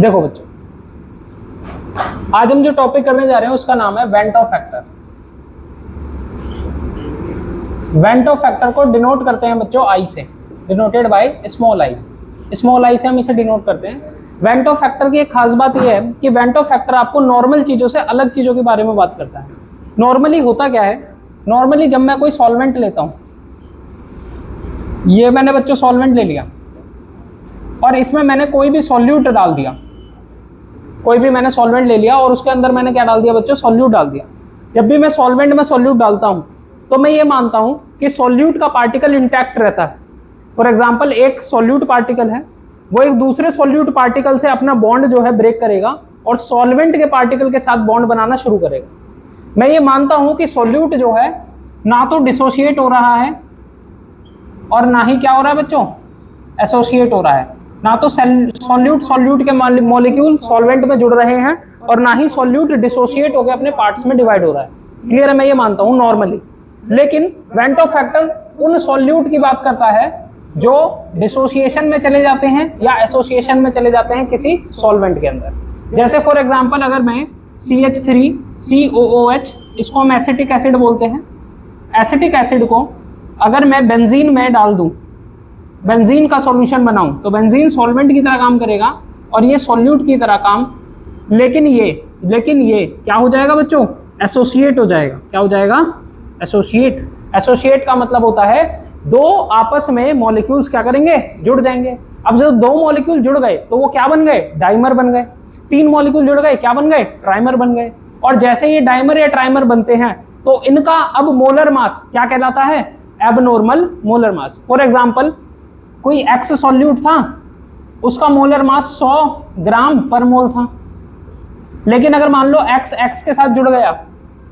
देखो बच्चों, आज हम जो टॉपिक करने जा रहे हैं उसका नाम है वेंटो फैक्टर। वेंटो फैक्टर को डिनोट करते हैं बच्चों आई से, denoted by small I. Small I से हम इसे डिनोट करते हैं। वेंटो फैक्टर की एक खास बात यह है कि वेंटो फैक्टर आपको नॉर्मल चीजों से अलग चीजों के बारे में बात करता है। नॉर्मली होता क्या है, नॉर्मली जब मैं कोई सॉल्वेंट लेता हूं, ये मैंने बच्चों सॉल्वेंट ले लिया और इसमें मैंने कोई भी सॉल्यूट डाल दिया, कोई भी मैंने सॉल्वेंट ले लिया और उसके अंदर मैंने क्या डाल दिया बच्चों, सॉल्यूट डाल दिया। जब भी मैं सॉल्वेंट में सॉल्यूट डालता हूं तो मैं ये मानता हूं कि सॉल्यूट का पार्टिकल इंटैक्ट रहता है। फॉर एग्जांपल एक सॉल्यूट पार्टिकल है, वो एक दूसरे सॉल्यूट पार्टिकल से अपना बॉन्ड जो है ब्रेक करेगा और सॉल्वेंट के पार्टिकल के साथ बॉन्ड बनाना शुरू करेगा। मैं ये मानता हूं कि सॉल्यूट जो है ना तो डिसोशिएट हो रहा है और ना ही क्या हो रहा है बच्चों, एसोसिएट हो रहा है। ना तो सॉल्यूट के मॉलिक्यूल सॉल्वेंट में जुड़ रहे हैं और ना ही सॉल्यूट डिसोशिएट होकर अपने पार्ट्स में डिवाइड हो रहा है। क्लियर है, मैं ये मानता हूं नॉर्मली। लेकिन वेंटो फैक्टर उन सॉल्यूट की बात करता है जो डिसोसिएशन में चले जाते हैं या एसोसिएशन में चले जाते हैं किसी सॉल्वेंट के अंदर। जैसे फॉर एग्जांपल अगर मैं CH3COOH, इसको हम एसिटिक एसिड बोलते हैं। एसिटिक एसिड को अगर मैं बेंजीन में डाल दूं, बेंजीन का सॉल्यूशन बनाऊं, तो बेंजीन सॉल्वेंट की तरह काम करेगा और ये सॉल्यूट की तरह काम, लेकिन ये क्या हो जाएगा बच्चों, एसोसिएट हो जाएगा। क्या हो जाएगा, एसोसिएट। एसोसिएट का मतलब होता है दो आपस में मॉलिक्यूल्स क्या करेंगे, जुड़ जाएंगे। अब जब दो मॉलिक्यूल जुड़ गए तो वो क्या बन गए, डाइमर बन गए। तीन मॉलिक्यूल जुड़ गए, क्या बन गए, ट्राइमर बन गए। और जैसे ये डाइमर या ट्राइमर बनते हैं तो इनका अब मोलर मास क्या कहलाता है, abnormal molar mass. For example कोई एक्स सॉल्यूट था, उसका मोलर मास 100 ग्राम पर मोल था, लेकिन अगर मान लो एक्स के साथ जुड़ गया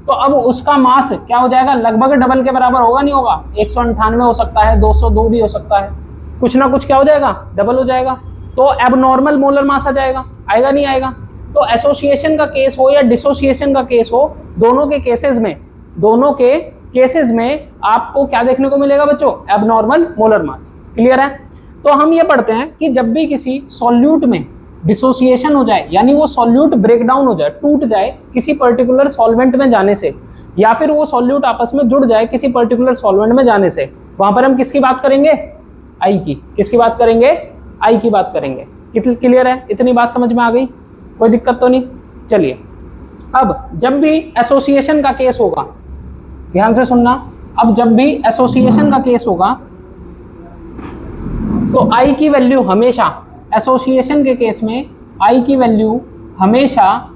तो अब उसका मास क्या हो जाएगा, लगभग डबल के बराबर होगा, नहीं होगा, 198 हो सकता है, 202 भी हो सकता है, कुछ ना कुछ क्या हो जाएगा, डबल हो जाएगा। तो एबनॉर्मल मोलर मास आ जाएगा, आएगा नहीं आएगा। तो एसोसिएशन का केस हो या डिसोसिएशन का केस हो, दोनों के केसेस में आपको क्या देखने को मिलेगा बच्चों, एबनॉर्मल मोलर मास। क्लियर है। तो हम ये पढ़ते हैं कि जब भी किसी सॉल्यूट में डिसोसिएशन हो जाए, यानी वो सॉल्यूट ब्रेक डाउन हो जाए, टूट जाए किसी पर्टिकुलर सॉल्वेंट में जाने से, या फिर वो सॉल्यूट आपस में जुड़ जाए किसी पर्टिकुलर सॉल्वेंट में जाने से, वहां पर हम किसकी बात करेंगे, आई की। किसकी बात करेंगे, आई की बात करेंगे। क्लियर है, इतनी बात समझ में आ गई, कोई दिक्कत तो नहीं। चलिए, अब जब भी एसोसिएशन का केस होगा, ध्यान से सुनना, अब जब भी एसोसिएशन का केस होगा तो आई की वैल्यू हमेशा, एसोसिएशन के केस में आई की वैल्यू हमेशा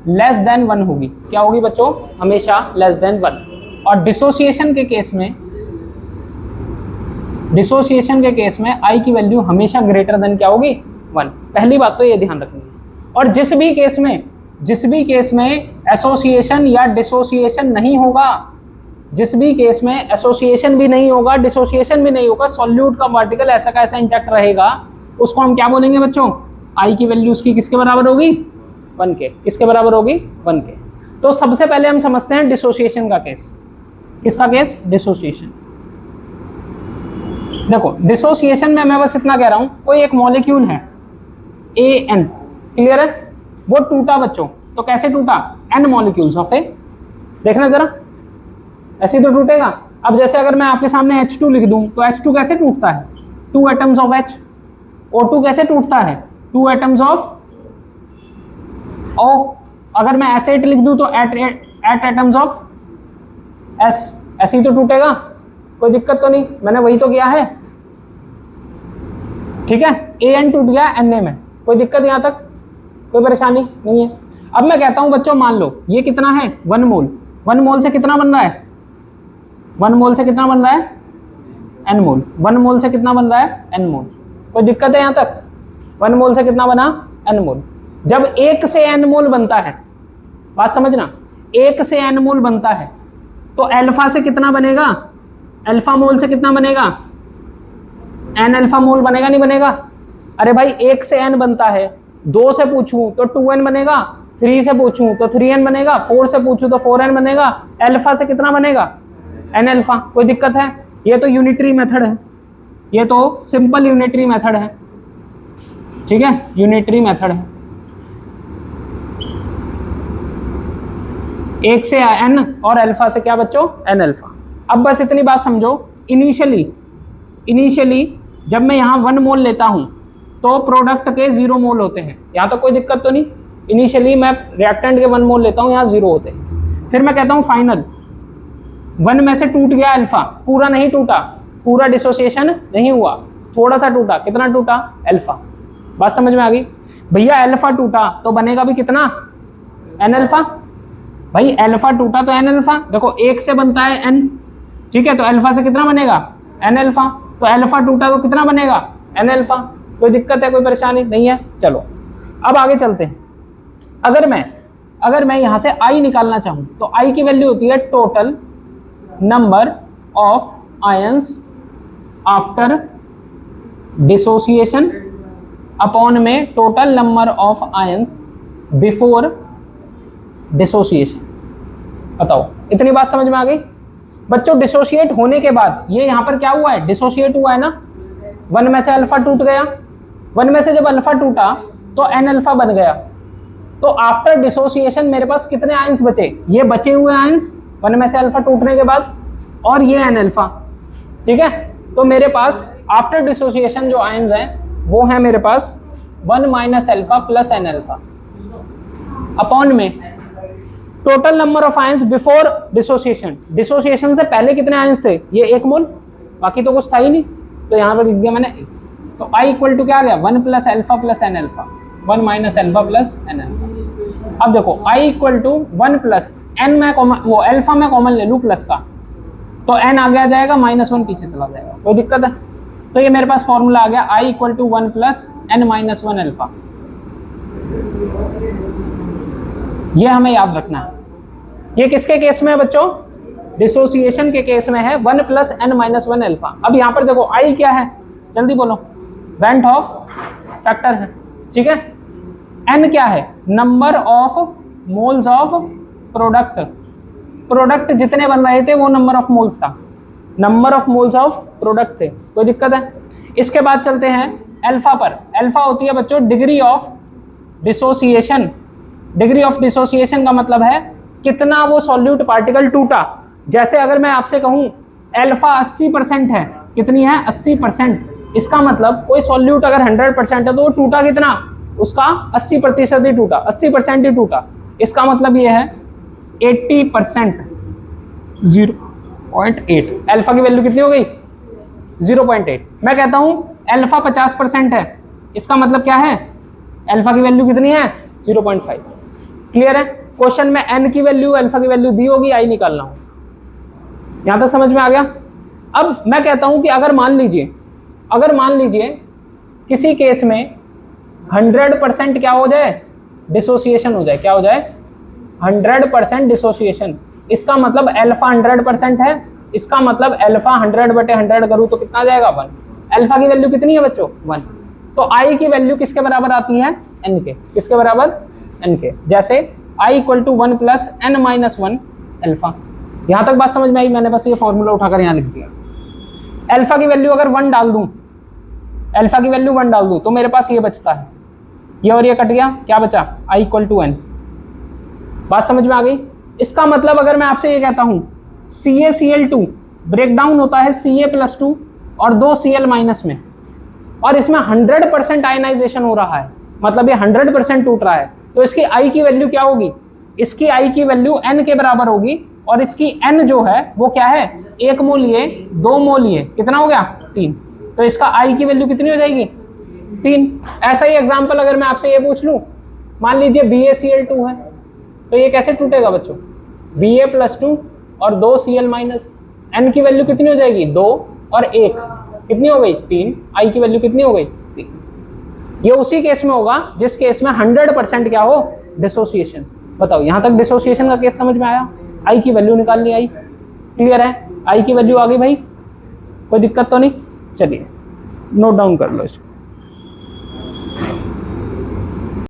लेस देन 1 होगी। क्या होगी बच्चों, हमेशा लेस देन 1। और डिसोसिएशन के केस में आई की वैल्यू हमेशा ग्रेटर देन क्या होगी, 1। पहली बात तो ये ध्यान रखनी है। और जिस भी केस में एसोसिएशन या डिसोसिएशन नहीं होगा, जिस भी केस में एसोसिएशन भी नहीं होगा, डिसोसिएशन भी नहीं होगा, सॉल्यूट का पार्टिकल ऐसा का ऐसा इंटैक्ट रहेगा, उसको हम क्या बोलेंगे बच्चों, आई की वैल्यू उसकी किसके बराबर होगी, 1 के। किसके बराबर होगी, 1 के। तो सबसे पहले हम समझते हैं डिसोसिएशन का केस। किसका केस, डिसोसिएशन। देखो डिसोसिएशन में मैं बस इतना कह रहा हूं, कोई एक मॉलिक्यूल है AN, क्लियर है, वो टूटा बच्चों, तो कैसे टूटा, N मॉलिक्यूल्स ऑफ ए, देखना जरा, ऐसे तो टूटेगा। अब जैसे अगर मैं आपके सामने H2 लिख दूं तो H2 कैसे टूटता है, 2 एटम्स ऑफ H। O2 कैसे टूटता है, 2 एटम्स ऑफ O। अगर मैं S8 लिख दूं तो 8 एटम्स ऑफ S। ऐसे ही तो टूटेगा, कोई दिक्कत तो नहीं, मैंने वही तो किया है। ठीक है, AN टूट गया Na में, कोई दिक्कत यहां तक, कोई परेशानी नहीं है। अब मैं कहता हूं बच्चों, मान लो ये कितना है, 1 मोल। 1 मोल से कितना बन रहा है, 1 मोल से कितना बन रहा है, N मोल। 1 मोल से कितना बन रहा है, N मोल। कोई दिक्कत है यहां तक, 1 मोल से कितना बना, N मोल। जब 1 से N मोल बनता है, बात समझना, 1 से N मोल बनता है तो अल्फा से कितना बनेगा, अल्फा मोल से कितना बनेगा, N अल्फा मोल बनेगा नहीं बनेगा। अरे भाई 1 से N बनता है, 2 से पूछूं तो 2N बनेगा, 3 से पूछूं तो 3N बनेगा, 4 से पूछूं तो 4N बनेगा, अल्फा से कितना बनेगा, N अल्फा। कोई दिक्कत है, ये तो यूनिटरी मेथड है, ये तो सिंपल यूनिटरी मेथड है। ठीक है, यूनिटरी मेथड है। 1 से n और अल्फा से क्या बच्चों, n अल्फा। अब बस इतनी बात समझो, इनिशियली जब मैं यहाँ 1 मोल लेता हूँ तो प्रोडक्ट के 0 मोल होते हैं, यहाँ तो कोई दिक्कत तो नहीं। इनिशियली मैं रिएक्टेंट के 1 मोल लेता हूँ, यहाँ 0 होते हैं। फिर मैं कहता हूँ फाइनल 1 में से टूट गया अल्फा, पूरा नहीं टूटा, पूरा डिसोसिएशन नहीं हुआ, थोड़ा सा टूटा। कितना टूटा, अल्फा। बात समझ में आ गई भैया? अल्फा टूटा तो बनेगा भी कितना, n अल्फा। भाई अल्फा टूटा तो n अल्फा, देखो 1 से बनता है n, ठीक है, तो अल्फा से कितना बनेगा, n अल्फा। तो अल्फा टूटा तो कितना बनेगा, n अल्फा। कोई दिक्कत है, कोई परेशानी नहीं है? चलो अब आगे चलते हैं। अगर मैं यहां से i निकालना चाहूं तो i की वैल्यू होती है total number of ions after dissociation upon में total number of ions before dissociation. बताओ, इतनी बात समझ में आ गई बच्चों? डिसोशिएट होने के बाद ये यहाँ पर क्या हुआ है, डिसोशिएट हुआ है ना, 1 में से अल्फा टूट गया, 1 में से जब अल्फा टूटा तो n अल्फा बन गया। तो आफ्टर डिसोसिएशन मेरे पास कितने आयंस बचे, ये बचे हुए आयंस 1 में से अल्फा टूटने के बाद, और ये n अल्फा, ठीक है। तो मेरे पास आफ्टर डिसोसिएशन जो आयंस हैं वो है मेरे पास 1 minus alpha plus n alpha upon में total number of ions before dissociation. Dissociation से पहले कितने आयंस थे, ये 1 मोल, बाकी तो कुछ था ही नहीं, तो यहाँ पर लिख दिया मैंने। तो I इक्वल टू क्या आ गया, 1 plus alpha plus n alpha, 1 minus alpha plus n alpha. अब देखो I equal to 1 plus n में वो अल्फा में कॉमन ले लूँ प्लस का, तो n आगे आ जाएगा, -1 पीछे चला जाएगा, कोई दिक्कत है? तो ये मेरे पास फॉर्मूला आ गया I equal to 1 plus n minus 1 alpha. ये हमें याद रखना है। ये किसके केस में है बच्चों, डिसोसिएशन के केस में है, 1 प्लस n माइनस 1 अल्फा। अब यहाँ पर देखो I क्या है, जल्दी बोलो, वेंट ऑफ फैक्टर है, ठीक है। n क्या है, number of moles of product, product जितने बन रहे थे वो नंबर ऑफ मोल्स था, number of moles of product थे, कोई दिक्कत है? इसके बाद चलते हैं अल्फा पर। अल्फा होती है बच्चों degree of dissociation. Degree of dissociation का मतलब है कितना वो सॉल्यूट पार्टिकल टूटा। जैसे अगर मैं आपसे कहूं अल्फा 80% है, कितनी है, 80%, इसका मतलब कोई सॉल्यूट अगर 100% है तो वो टूटा कितना, उसका 80% ही टूटा, 80% ही टूटा। इसका मतलब ये है 80%, 0.8। अल्फा की वैल्यू कितनी हो गई, 0.8। मैं कहता हूं अल्फा 50% है, इसका मतलब क्या है, अल्फा की वैल्यू कितनी है, 0.5। क्लियर है? क्वेश्चन में n की वैल्यू, अल्फा की वैल्यू दी होगी, I निकालना हो। यहां तक समझ में आ गया? अब मैं कहता हूं कि अगर मान लीजिए किसी केस में 100% क्या हो जाए, डिसोसिएशन हो जाए, क्या हो जाए, 100% डिसोसिएशन। इसका मतलब अल्फा 100% है, इसका मतलब अल्फा 100/100 करूं तो कितना आ जाएगा, 1। अल्फा की वैल्यू कितनी है बच्चों, 1। तो I की वैल्यू किसके बराबर आती है, n के। किसके बराबर, n के। जैसे I equal to 1 plus n minus 1 alpha. यहां तक बात समझ में आई? मैंने बस ये फॉर्मूला उठाकर यहाँ लिख दिया। अल्फा की वैल्यू अगर 1 डाल दूं, अल्फा की वैल्यू 1 डाल दूं तो मेरे पास ये बचता है, ये और ये कट गया, क्या बचा, I इक्वल टू n। बात समझ में आ गई? इसका मतलब अगर मैं आपसे ये कहता हूं CaCl2 ब्रेक डाउन होता है Ca+2 और 2 Cl माइनस में, और इसमें 100% आयनाइजेशन हो रहा है, मतलब ये 100% टूट रहा है, तो इसकी I की वैल्यू क्या होगी, इसकी I की वैल्यू n के बराबर होगी, और इसकी n जो है वो क्या है, 1 मोल ये, 2 मोल ये, कितना हो गया, 3। तो इसका I की वैल्यू कितनी हो जाएगी, 3। ऐसा ही एग्जाम्पल अगर मैं आपसे ये पूछ लूं, मान लीजिए BaCl2 है, तो ये कैसे टूटेगा बच्चों, Ba+2 और 2 Cl माइनस, n की वैल्यू कितनी हो जाएगी, 2 और 1, कितनी हो गई, 3। I की वैल्यू कितनी हो गई, 3। ये उसी केस में होगा जिस केस में 100% क्या हो, डिसोसिएशन। बताओ यहां तक डिसोसिएशन का केस समझ में आया? I की वैल्यू निकालनी आई, क्लियर है? I की वैल्यू आ गई भाई, कोई दिक्कत तो नहीं? चलिए नोट डाउन कर लो इसको।